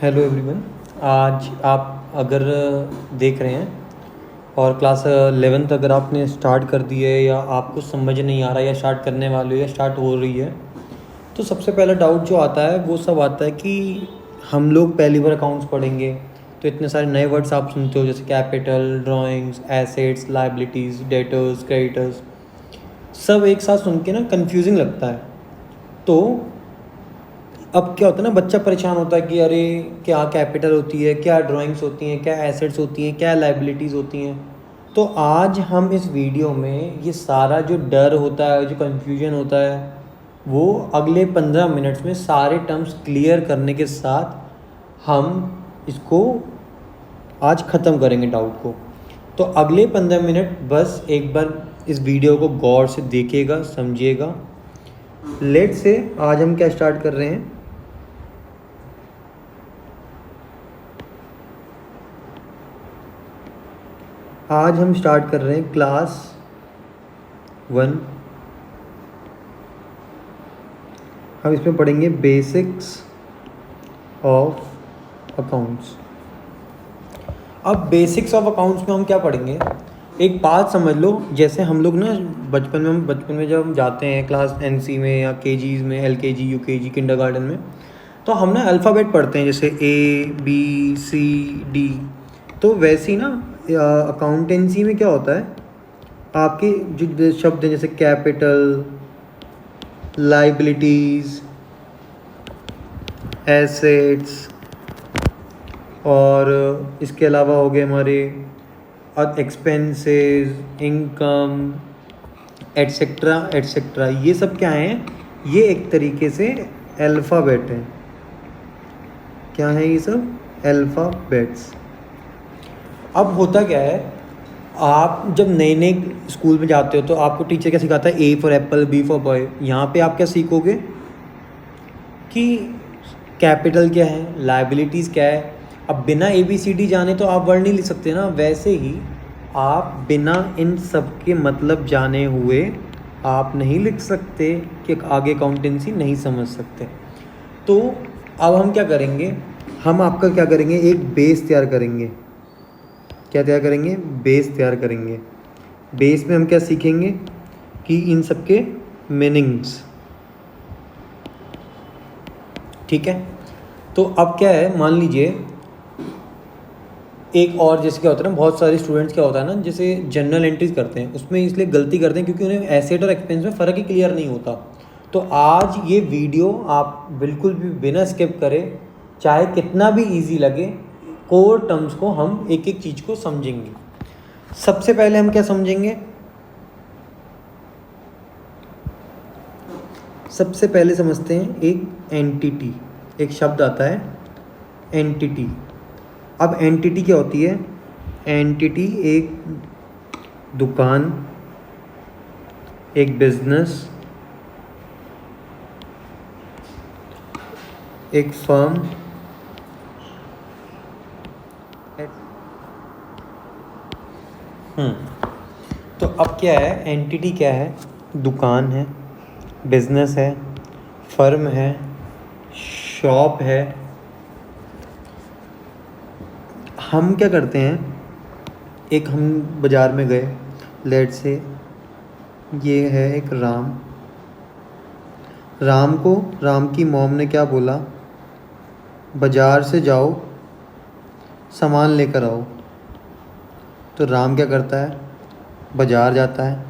Hello everyone. आज आप अगर देख रहे हैं और क्लास 11th अगर आपने स्टार्ट कर दी है या आपको समझ नहीं आ रहा या स्टार्ट करने वाले हो या स्टार्ट हो रही है, तो सबसे पहला डाउट जो आता है वो सब आता है कि हम लोग पहली बार अकाउंट्स पढ़ेंगे तो इतने सारे नए वर्ड्स आप सुनते हो जैसे capital, drawings, assets, liabilities, debtors, creditors, सब एक साथ सुन के ना कंफ्यूजिंग लगता है। तो अब क्या होता है ना, बच्चा परेशान होता है कि अरे क्या कैपिटल होती है, क्या ड्राइंग्स होती हैं, क्या एसेट्स होती हैं, क्या लाइबिलिटीज़ होती हैं। तो आज हम इस वीडियो में ये सारा जो डर होता है, जो कन्फ्यूजन होता है, वो अगले 15 मिनट्स में सारे टर्म्स क्लियर करने के साथ हम इसको आज ख़त्म करेंगे डाउट को। तो अगले 15 मिनट बस एक बार इस वीडियो को गौर से देखिएगा, समझिएगा। लेट से आज हम क्या स्टार्ट कर रहे हैं। आज हम स्टार्ट कर रहे हैं क्लास 1। हम इसमें पढ़ेंगे बेसिक्स ऑफ अकाउंट्स। अब बेसिक्स ऑफ अकाउंट्स में हम क्या पढ़ेंगे, एक बात समझ लो। जैसे हम लोग ना बचपन में जब हम जाते हैं क्लास एनसी में या केजीज़ में, एलकेजी, यूकेजी, किंडरगार्टन में, तो हम ना अल्फ़ाबेट पढ़ते हैं जैसे ABCD। तो वैसे ही ना अकाउंटेंसी में क्या होता है, आपके जो शब्द हैं जैसे कैपिटल, लाइबिलिटीज़, एसेट्स, और इसके अलावा हो गए हमारे एक्सपेंसेस, इनकम, एट्सेट्रा एट्सेट्रा, ये सब क्या हैं, ये एक तरीके से अल्फ़ाबेट हैं। क्या है ये सब? अल्फ़ाबेट्स। अब होता क्या है, आप जब नए नए स्कूल में जाते हो तो आपको टीचर क्या सिखाता है, A for Apple, B for boy. यहाँ पे आप क्या सीखोगे कि कैपिटल क्या है, लाइबिलिटीज़ क्या है। अब बिना ABCD जाने तो आप वर्ड नहीं लिख सकते ना। वैसे ही आप बिना इन सब के मतलब जाने हुए आप नहीं लिख सकते कि आगे अकाउंटेंसी नहीं समझ सकते। तो अब हम क्या करेंगे, हम आपका क्या करेंगे, एक बेस तैयार करेंगे। क्या तैयार करेंगे? बेस तैयार करेंगे। बेस में हम क्या सीखेंगे कि इन सब के मीनिंग्स। ठीक है। तो अब क्या है, मान लीजिए एक और, जैसे क्या होता है ना, बहुत सारे स्टूडेंट्स क्या होता है ना, जैसे जनरल एंट्रीज करते हैं उसमें इसलिए गलती करते हैं क्योंकि उन्हें एसेट और एक्सपेंस में फ़र्क ही क्लियर नहीं होता। तो आज ये वीडियो आप बिल्कुल भी बिना स्किप करे, चाहे कितना भी इजी लगे, कोर टर्म्स को हम एक एक चीज़ को समझेंगे। सबसे पहले हम क्या समझेंगे, सबसे पहले समझते हैं एक एंटिटी। एक शब्द आता है एंटिटी। अब एंटिटी क्या होती है? एंटिटी एक दुकान, एक बिजनेस, एक फर्म, तो अब क्या है, एंटिटी क्या है? दुकान है, बिजनेस है, फर्म है, शॉप है। हम क्या करते हैं, एक हम बाज़ार में गए, लेट से ये है एक राम की मॉम ने क्या बोला, बाज़ार से जाओ सामान लेकर आओ। तो राम क्या करता है, बाज़ार जाता है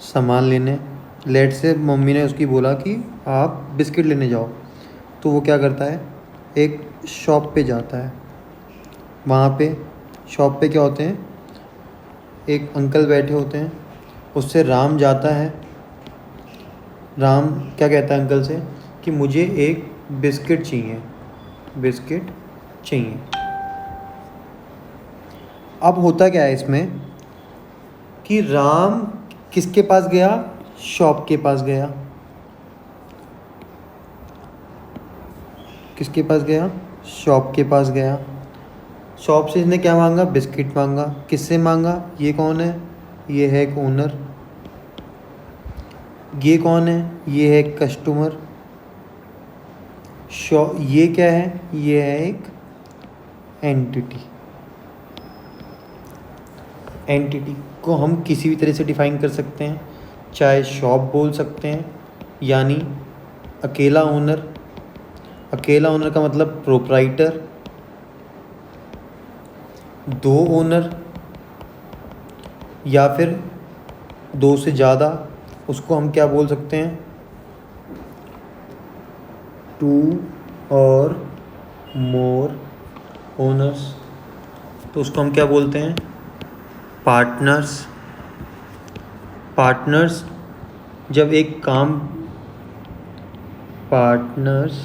सामान लेने। लेट से मम्मी ने उसकी बोला कि आप बिस्किट लेने जाओ, तो वो क्या करता है, एक शॉप पे जाता है। वहाँ पे शॉप पे क्या होते हैं, एक अंकल बैठे होते हैं। उससे राम जाता है, राम क्या कहता है अंकल से कि मुझे एक बिस्किट चाहिए, बिस्किट चाहिए। अब होता क्या है इसमें कि राम किसके पास गया, शॉप के पास गया। किसके पास गया? शॉप के पास गया। शॉप से इसने क्या मांगा? बिस्किट मांगा। किससे मांगा? ये कौन है? ये है एक ओनर। ये कौन है? ये है एक कस्टमर। ये क्या है? ये है एक एंटिटी। एंटिटी को हम किसी भी तरह से डिफाइन कर सकते हैं, चाहे शॉप बोल सकते हैं, यानी अकेला ओनर। अकेला ओनर का मतलब प्रोप्राइटर। दो ओनर या फिर दो से ज़्यादा, उसको हम क्या बोल सकते हैं? टू और मोर ओनर्स। तो उसको हम क्या बोलते हैं? पार्टनर्स। पार्टनर्स जब एक काम, पार्टनर्स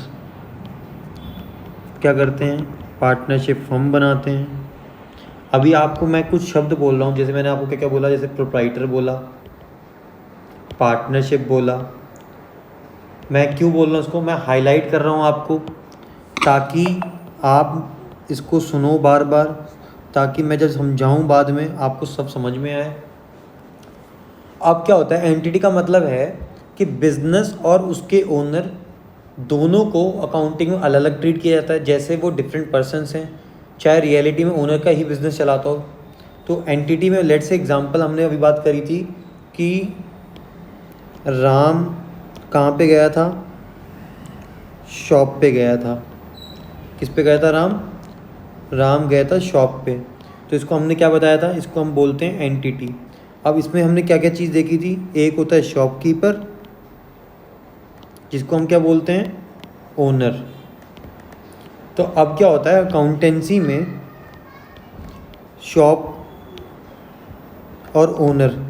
क्या करते हैं? पार्टनरशिप फर्म बनाते हैं। अभी आपको मैं कुछ शब्द बोल रहा हूँ, जैसे मैंने आपको क्या क्या बोला, जैसे प्रोप्राइटर बोला, पार्टनरशिप बोला। मैं क्यों बोल रहा हूँ उसको? मैं हाईलाइट कर रहा हूँ आपको, ताकि आप इसको सुनो बार बार, ताकि मैं जब समझाऊँ बाद में आपको सब समझ में आए। अब क्या होता है? एंटिटी का मतलब है कि बिजनेस और उसके ओनर दोनों को अकाउंटिंग में अलग अलग ट्रीट किया जाता है, जैसे वो डिफरेंट पर्सन्स हैं, चाहे रियलिटी में ओनर का ही बिजनेस चलाता हो। तो एंटिटी में लेट्स से एग्जांपल हमने अभी बात करी थी कि राम कहाँ पे गया था? शॉप पे गया था। किस पे गया था? राम गया था शॉप पे। तो इसको हमने क्या बताया था? इसको हम बोलते हैं एंटिटी। अब इसमें हमने क्या क्या चीज़ देखी थी? एक होता है शॉपकीपर, जिसको हम क्या बोलते हैं? ओनर। तो अब क्या होता है अकाउंटेंसी में? शॉप और ओनर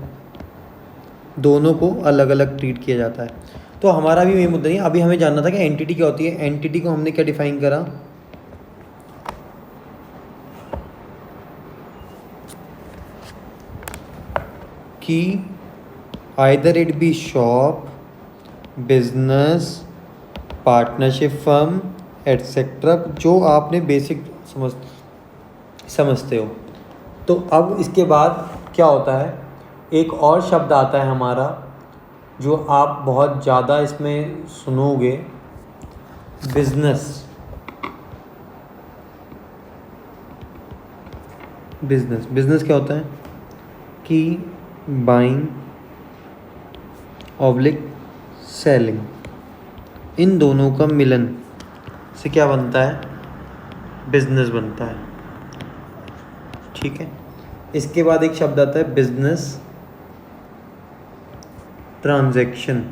दोनों को अलग अलग ट्रीट किया जाता है। तो हमारा भी ये मुद्दा नहीं, अभी हमें जानना था कि एंटिटी क्या होती है। एंटिटी को हमने क्या डिफाइन करा कि either it be shop, business, partnership firm etcetera, जो आपने बेसिक समझते हो। तो अब इसके बाद क्या होता है? एक और शब्द आता है हमारा, जो आप बहुत ज़्यादा इसमें सुनोगे, बिजनेस। बिजनेस क्या होता है? कि बाइंग ऑब्लिक सेलिंग, इन दोनों का मिलन से क्या बनता है? बिजनेस बनता है। ठीक है। इसके बाद एक शब्द आता है बिजनेस ट्रांजैक्शन।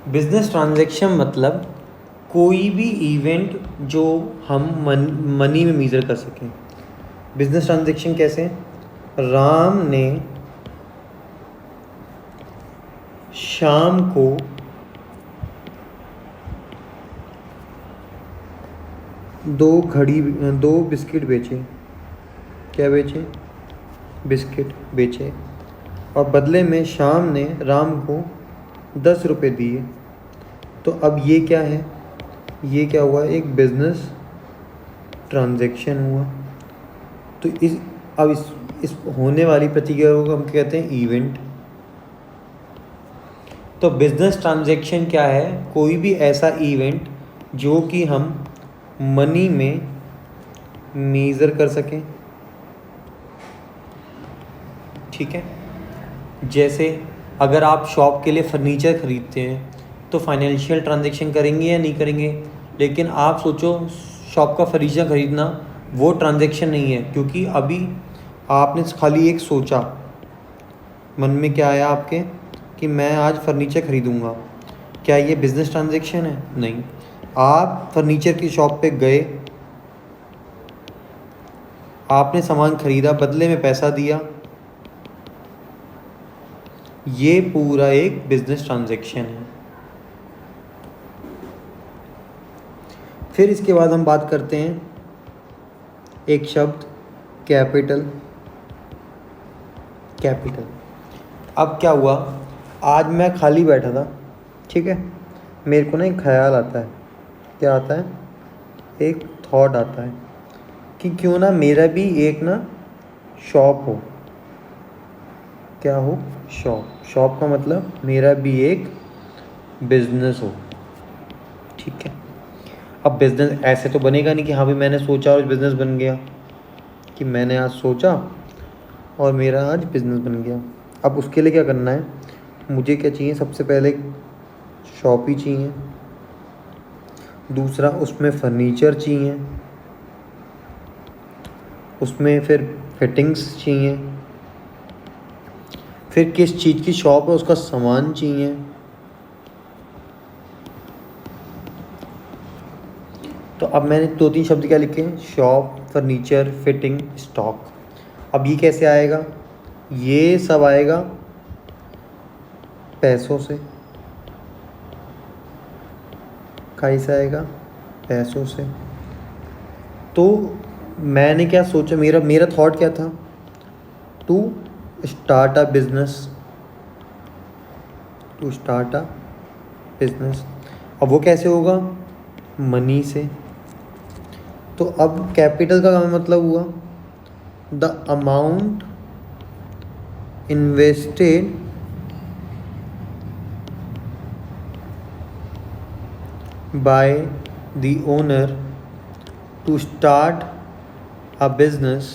बिजनेस ट्रांजैक्शन मतलब कोई भी इवेंट जो हम मनी में मेजर कर सकें। बिजनेस ट्रांजैक्शन कैसे? राम ने शाम को दो बिस्किट बेचे। क्या बेचे? बिस्किट बेचे। और बदले में शाम ने राम को 10 रुपये दिए। तो अब ये क्या है? ये क्या हुआ? एक बिजनेस ट्रांजैक्शन हुआ। तो इस होने वाली प्रतिक्रिया को हम कहते हैं इवेंट। तो बिजनेस ट्रांजैक्शन क्या है? कोई भी ऐसा इवेंट जो कि हम मनी में मेज़र कर सकें। ठीक है। जैसे अगर आप शॉप के लिए फर्नीचर ख़रीदते हैं तो फाइनेंशियल ट्रांजैक्शन करेंगे या नहीं करेंगे? लेकिन आप सोचो, शॉप का फर्नीचर ख़रीदना वो ट्रांजैक्शन नहीं है, क्योंकि अभी आपने खाली एक सोचा, मन में क्या आया आपके कि मैं आज फर्नीचर ख़रीदूँगा। क्या ये बिज़नेस ट्रांजैक्शन है? नहीं। आप फर्नीचर की शॉप पे गए, आपने सामान ख़रीदा, बदले में पैसा दिया, ये पूरा एक बिजनेस ट्रांजैक्शन है। फिर इसके बाद हम बात करते हैं एक शब्द कैपिटल। अब क्या हुआ? आज मैं खाली बैठा था, ठीक है, मेरे को ना एक ख्याल आता है। क्या आता है? एक थॉट आता है कि क्यों ना मेरा भी एक ना शॉप हो। क्या हो? शॉप। शॉप का मतलब मेरा भी एक बिजनेस हो, ठीक है। अब बिजनेस ऐसे तो बनेगा नहीं कि हाँ भाई मैंने सोचा और बिजनेस बन गया, कि मैंने आज सोचा और मेरा आज बिजनेस बन गया। अब उसके लिए क्या करना है, मुझे क्या चाहिए, सबसे पहले शॉप ही चाहिए, दूसरा उसमें फर्नीचर चाहिए, उसमें फिर फिटिंग्स चाहिए, फिर किस चीज़ की शॉप है उसका सामान चाहिए। तो अब मैंने 2-3 शब्द क्या लिखे, शॉप, फर्नीचर, फिटिंग, स्टॉक। अब ये कैसे आएगा, ये सब आएगा पैसों से। कैसे आएगा, पैसों से। तो मैंने क्या सोचा, मेरा मेरा थॉट क्या था, to start a business, to start a business. अब वो कैसे होगा, मनी से। तो अब कैपिटल का मतलब हुआ the amount invested by the owner to start a business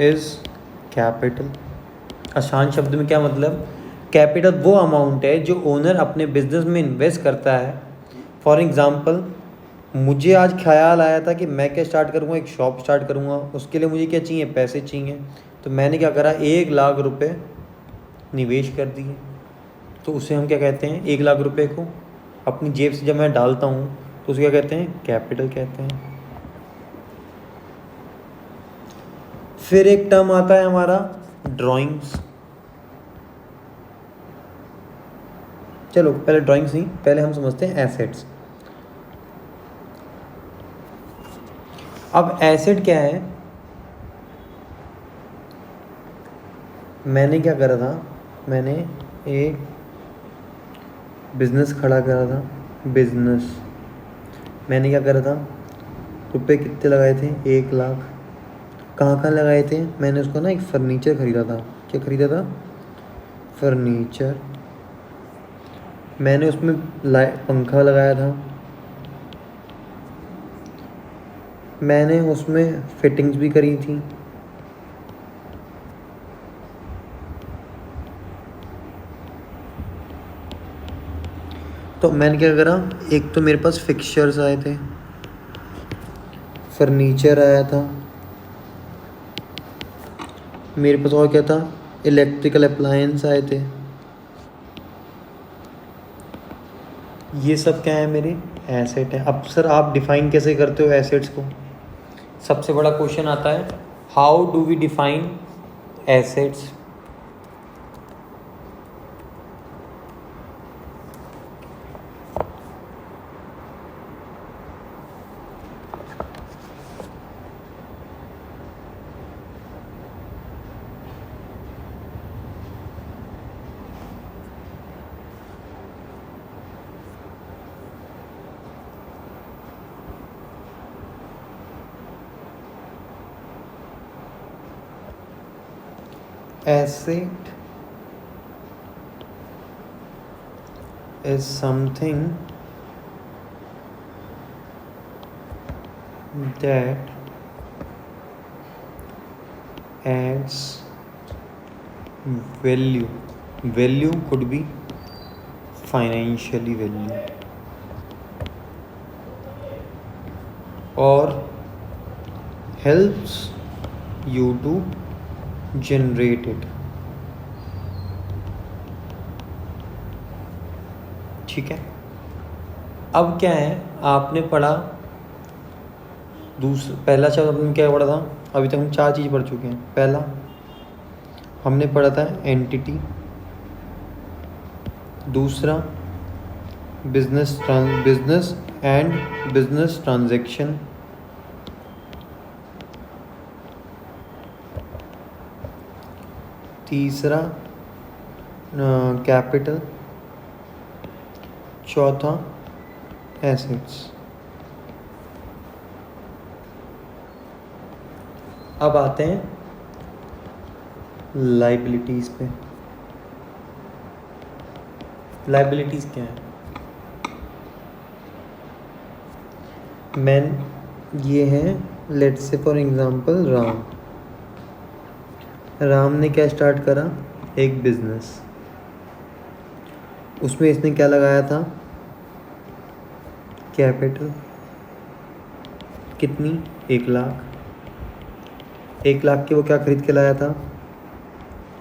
is capital। आसान शब्द में क्या मतलब, कैपिटल वो अमाउंट है जो ओनर अपने बिजनेस में इन्वेस्ट करता है। फॉर एग्ज़ाम्पल, मुझे आज ख्याल आया था कि मैं क्या स्टार्ट करूँगा, एक शॉप स्टार्ट करूँगा। उसके लिए मुझे क्या चाहिए, पैसे चाहिए। तो मैंने क्या करा, 1,00,000 रुपये निवेश कर दिए। तो उसे हम क्या कहते हैं, 1,00,000 रुपये को अपनी जेब से जब मैं डालता हूँ तो उसे क्या कहते हैं, कैपिटल कहते हैं। फिर एक टर्म आता है हमारा ड्राइंग्स। चलो पहले ड्राइंग्स नहीं, पहले हम समझते हैं एसेट्स। अब एसेट क्या है, मैंने क्या करा था, मैंने एक बिज़नेस खड़ा करा था। बिज़नेस मैंने क्या करा था, रुपए कितने लगाए थे, 1,00,000। कहाँ कहाँ लगाए थे, मैंने उसको ना एक फ़र्नीचर ख़रीदा था। क्या ख़रीदा था, फर्नीचर। मैंने उसमें पंखा लगाया था। मैंने उसमें फिटिंग्स भी करी थी। तो मैंने क्या करा, एक तो मेरे पास फिक्सचर्स आए थे, फर्नीचर आया था, मेरे पास और क्या था, इलेक्ट्रिकल अप्लायंस आए थे। ये सब क्या है, मेरे एसेट है। अब सर आप डिफ़ाइन कैसे करते हो एसेट्स को, सबसे बड़ा क्वेश्चन आता है, how do we define assets. Asset is something that adds value. Value could be financially value or helps you to generate it। ठीक है। अब क्या है, आपने पढ़ा पहला शब्द हमने क्या पढ़ा था, अभी तक हम 4 चीज़ पढ़ चुके हैं। पहला हमने पढ़ा था एंटिटी, दूसरा बिजनेस एंड बिजनेस ट्रांजैक्शन, तीसरा कैपिटल, चौथा एसेट्स। अब आते हैं लाइबिलिटीज़ पे। लाइबिलिटीज़ क्या है? मैन ये है, let's say for example Ram ने क्या स्टार्ट करा? एक बिजनेस। उसमें इसने क्या लगाया था? कैपिटल। कितनी? 1 लाख। 1 लाख के वो क्या खरीद के लाया था?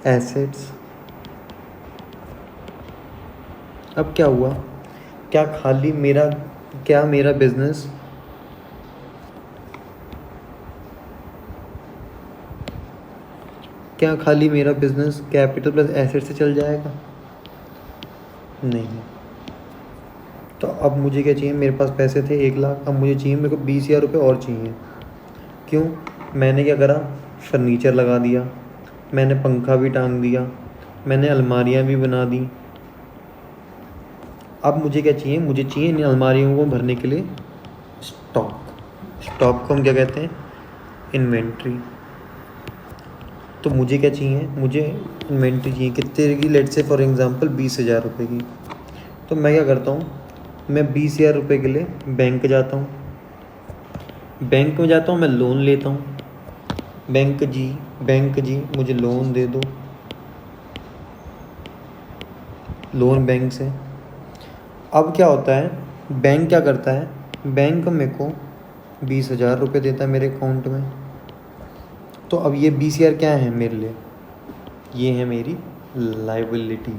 एसेट्स। अब क्या हुआ? क्या खाली मेरा बिजनेस कैपिटल प्लस एसेट से चल जाएगा? नहीं। तो अब मुझे क्या चाहिए? मेरे पास पैसे थे 1 लाख, अब मुझे चाहिए, मेरे को 20,000 रुपये और चाहिए। क्यों? मैंने क्या करा? फर्नीचर लगा दिया, मैंने पंखा भी टांग दिया, मैंने अलमारियाँ भी बना दी। अब मुझे क्या चाहिए? मुझे चाहिए इन अलमारियों को भरने के लिए स्टॉक को हम क्या कहते हैं? इन्वेंट्री। तो मुझे क्या चाहिए? मुझे इन्वेंट्री चाहिए कितने की? लेट्स से फॉर एग्जांपल 20,000 रुपये की। तो मैं क्या करता हूँ? मैं 20,000 रुपये के लिए बैंक जाता हूँ। बैंक में जाता हूँ, मैं लोन लेता हूँ। बैंक जी मुझे लोन दे दो। लोन बैंक से। अब क्या होता है? बैंक क्या करता है? बैंक मेरे को 20,000 रुपये देता है मेरे अकाउंट में। तो अब ये 20,000 क्या है मेरे लिए? ये है मेरी लाइबिलिटी।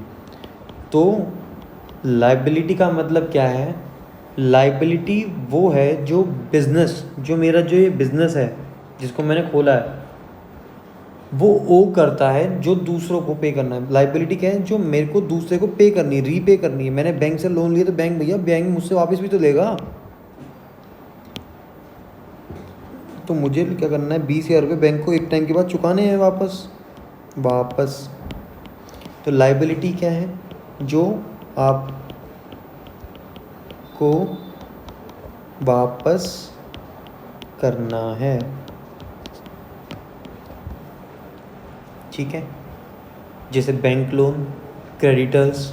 तो लाइबिलिटी का मतलब क्या है? लाइबिलिटी वो है जो मेरा जो ये बिज़नेस है जिसको मैंने खोला है, वो ओ करता है जो दूसरों को पे करना है। लाइबिलिटी क्या है? जो मेरे को दूसरे को पे करनी है, रीपे करनी है। मैंने बैंक से लोन लिया तो बैंक मुझसे वापस भी तो लेगा। तो मुझे क्या करना है? 20,000 रुपये बैंक को एक टाइम के बाद चुकाने हैं वापस। तो लाइबिलिटी क्या है? जो आप को वापस करना है। ठीक है? जैसे बैंक लोन, क्रेडिटर्स।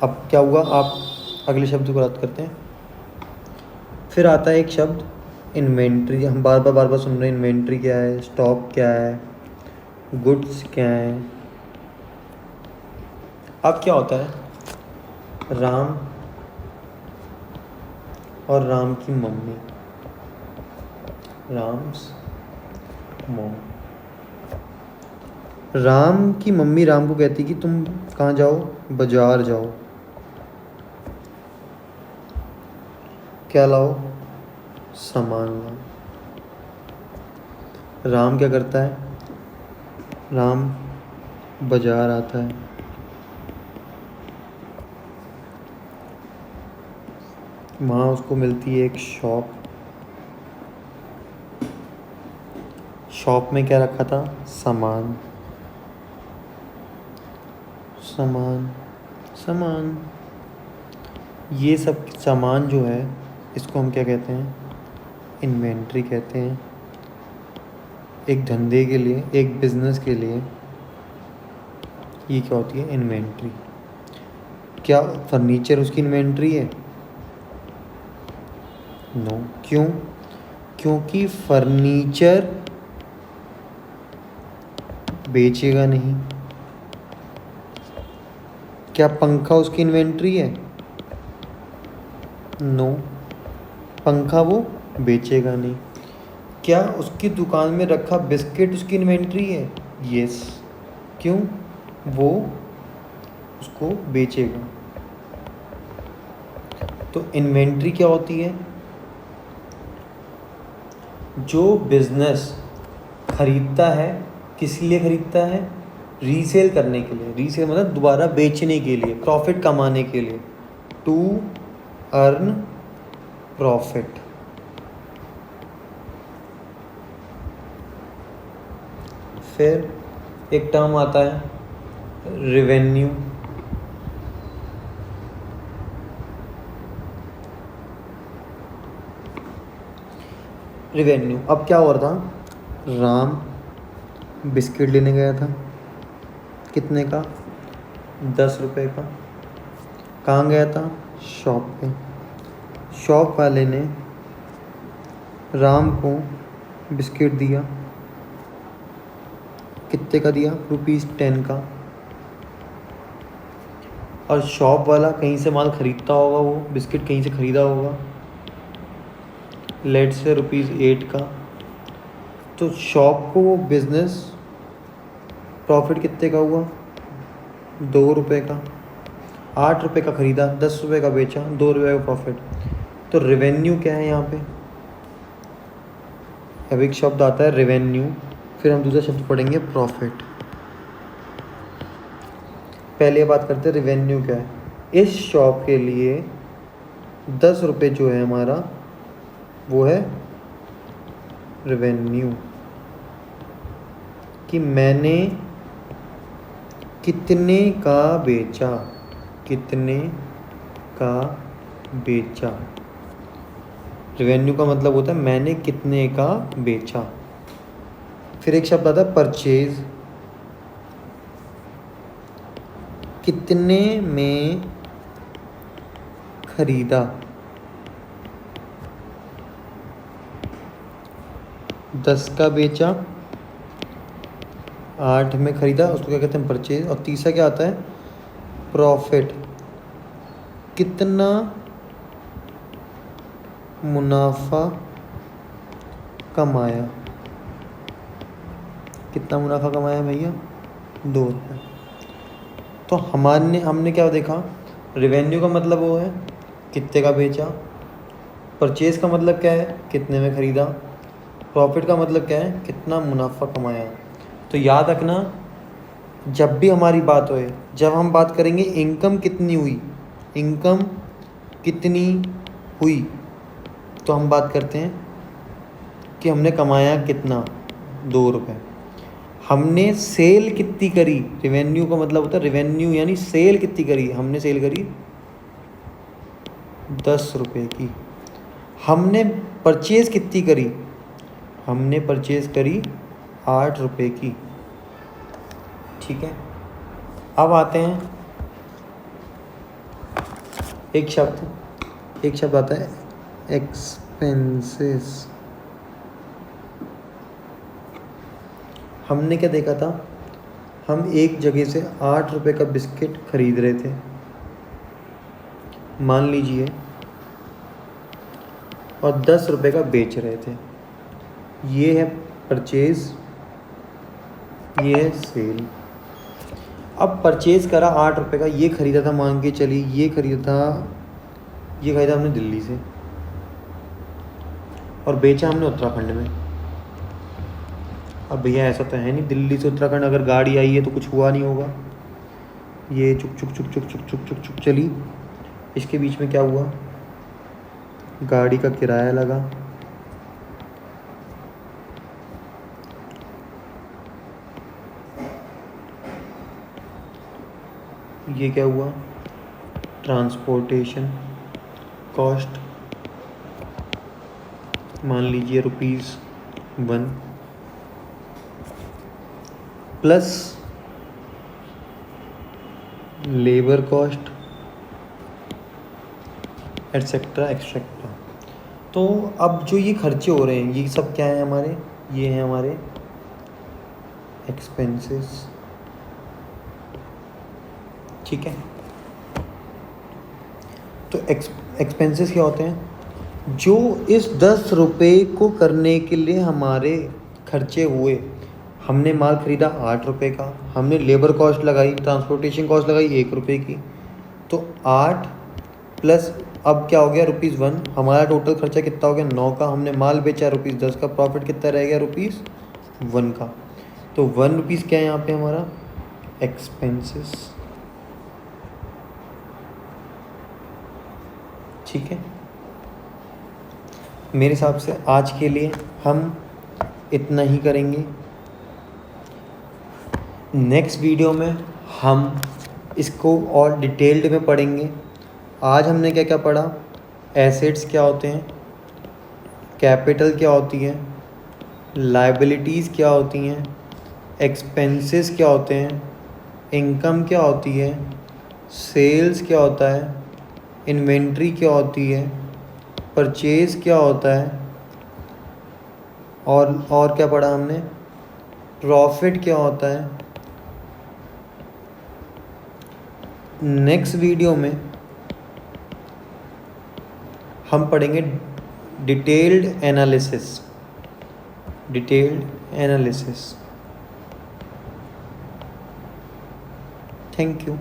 अब क्या हुआ? आप अगले शब्द को बात करते हैं। फिर आता है एक शब्द इन्वेंट्री। हम बार बार सुन रहे हैं इन्वेंट्री क्या है, स्टॉक क्या है, गुड्स क्या है। अब क्या होता है? राम और राम की मम्मी, राम्स मॉम। राम की मम्मी राम को कहती कि तुम कहाँ जाओ? बाजार जाओ। क्या लाओ? सामान लाओ। राम क्या करता है? राम बाजार आता है। वहाँ उसको मिलती है एक शॉप में क्या रखा था? सामान। ये सब सामान जो है इसको हम क्या कहते हैं? इन्वेंट्री कहते हैं। एक धंधे के लिए, एक बिजनेस के लिए ये क्या होती है? इन्वेंट्री। क्या फर्नीचर उसकी इन्वेंट्री है? नो। क्यों? क्योंकि फर्नीचर बेचेगा नहीं। क्या पंखा उसकी इन्वेंट्री है? नो, पंखा वो बेचेगा नहीं। क्या उसकी दुकान में रखा बिस्किट उसकी इन्वेंट्री है? यस। क्यों? वो उसको बेचेगा। तो इन्वेंट्री क्या होती है? जो बिजनेस खरीदता है, किस लिए खरीदता है? रीसेल करने के लिए। रीसेल मतलब दोबारा बेचने के लिए, प्रॉफिट कमाने के लिए। To earn profit. फिर एक टर्म आता है रेवेन्यू। अब क्या हो रहा था? राम बिस्किट लेने गया था, कितने का? 10 रुपये का। कहाँ गया था? शॉप पे। शॉप वाले ने राम को बिस्किट दिया। कितने का दिया? ₹10 का। और शॉप वाला कहीं से माल ख़रीदता होगा, वो बिस्किट कहीं से ख़रीदा होगा, लेट से ₹8 का। तो शॉप को वो बिज़नेस प्रॉफिट कितने का हुआ? 2 रुपये का। 8 रुपये का ख़रीदा, 10 रुपये का बेचा, 2 रुपये का प्रॉफिट। तो रेवेन्यू क्या है यहाँ पे? अब एक शब्द आता है रेवेन्यू, फिर हम दूसरा शब्द पढ़ेंगे प्रॉफिट। पहले बात करते हैं रेवेन्यू क्या है। इस शॉप के लिए 10 रुपये जो है हमारा, वो है रेवेन्यू, कि मैंने कितने का बेचा, कितने का बेचा। रेवेन्यू का मतलब होता है मैंने कितने का बेचा। फिर एक शब्द आता है परचेज, कितने में खरीदा। 10 का बेचा, 8 में ख़रीदा, उसको क्या कहते हैं? परचेज। और तीसरा क्या आता है? प्रॉफिट, कितना मुनाफा कमाया। कितना मुनाफा कमाया भैया? 2 रुपये। तो हमने क्या देखा? रेवेन्यू का मतलब वो है कितने का बेचा। परचेज का मतलब क्या है? कितने में ख़रीदा। प्रॉफिट का मतलब क्या है? कितना मुनाफा कमाया। तो याद रखना, जब भी हमारी बात होए, जब हम बात करेंगे इनकम कितनी हुई, इनकम कितनी हुई, तो हम बात करते हैं कि हमने कमाया कितना, 2 रुपये। हमने सेल कितनी करी, रेवेन्यू का मतलब होता है रेवेन्यू यानी सेल कितनी करी, हमने सेल करी 10 रुपये की। हमने परचेज़ कितनी करी, हमने परचेज़ करी 8 रुपये की। ठीक है, अब आते हैं एक शब्द आता है एक्सपेंसेस। हमने क्या देखा था? हम एक जगह से 8 रुपये का बिस्किट खरीद रहे थे, मान लीजिए, और 10 रुपये का बेच रहे थे। ये है परचेज, ये है सेल। अब परचेज़ करा 8 रुपये का, ये ख़रीदा था, मान के चलिए ये ख़रीदा हमने दिल्ली से, और बेचा हमने उत्तराखंड में। अब भैया ऐसा तो है नहीं दिल्ली से उत्तराखंड अगर गाड़ी आई है तो कुछ हुआ नहीं होगा। ये चुक चुक चुक चुक चुक चुक चुक चुक चली, इसके बीच में क्या हुआ? गाड़ी का किराया लगा, ये क्या हुआ? ट्रांसपोर्टेशन कॉस्ट, मान लीजिए ₹1 plus labour cost etcetera etcetera. तो अब जो ये खर्चे हो रहे हैं, ये सब क्या है हमारे? ये हैं हमारे एक्सपेंसेस। ठीक है, तो एक्सपेंसेस क्या होते हैं? जो इस 10 रुपये को करने के लिए हमारे खर्चे हुए। हमने माल ख़रीदा 8 रुपये का, हमने लेबर कॉस्ट लगाई, ट्रांसपोर्टेशन कॉस्ट लगाई 1 रुपये की, तो 8 प्लस अब क्या हो गया? ₹1। हमारा टोटल खर्चा कितना हो गया? 9 का। हमने माल बेचा ₹10 का, प्रॉफिट कितना रह गया? ₹1 का। तो ₹1 क्या है यहाँ पे हमारा? एक्सपेंसेस। ठीक है, मेरे हिसाब से आज के लिए हम इतना ही करेंगे। नेक्स्ट वीडियो में हम इसको और डिटेल्ड में पढ़ेंगे। आज हमने क्या क्या पढ़ा? एसेट्स क्या होते हैं, कैपिटल क्या होती है, लायबिलिटीज़ क्या होती हैं, एक्सपेंसेस क्या होते हैं, इनकम क्या होती है, सेल्स क्या होता है, इन्वेंट्री क्या होती है, परचेज क्या होता है, और क्या पढ़ा हमने, प्रॉफिट क्या होता है। नेक्स्ट वीडियो में हम पढ़ेंगे डिटेल्ड एनालिसिस। Thank you.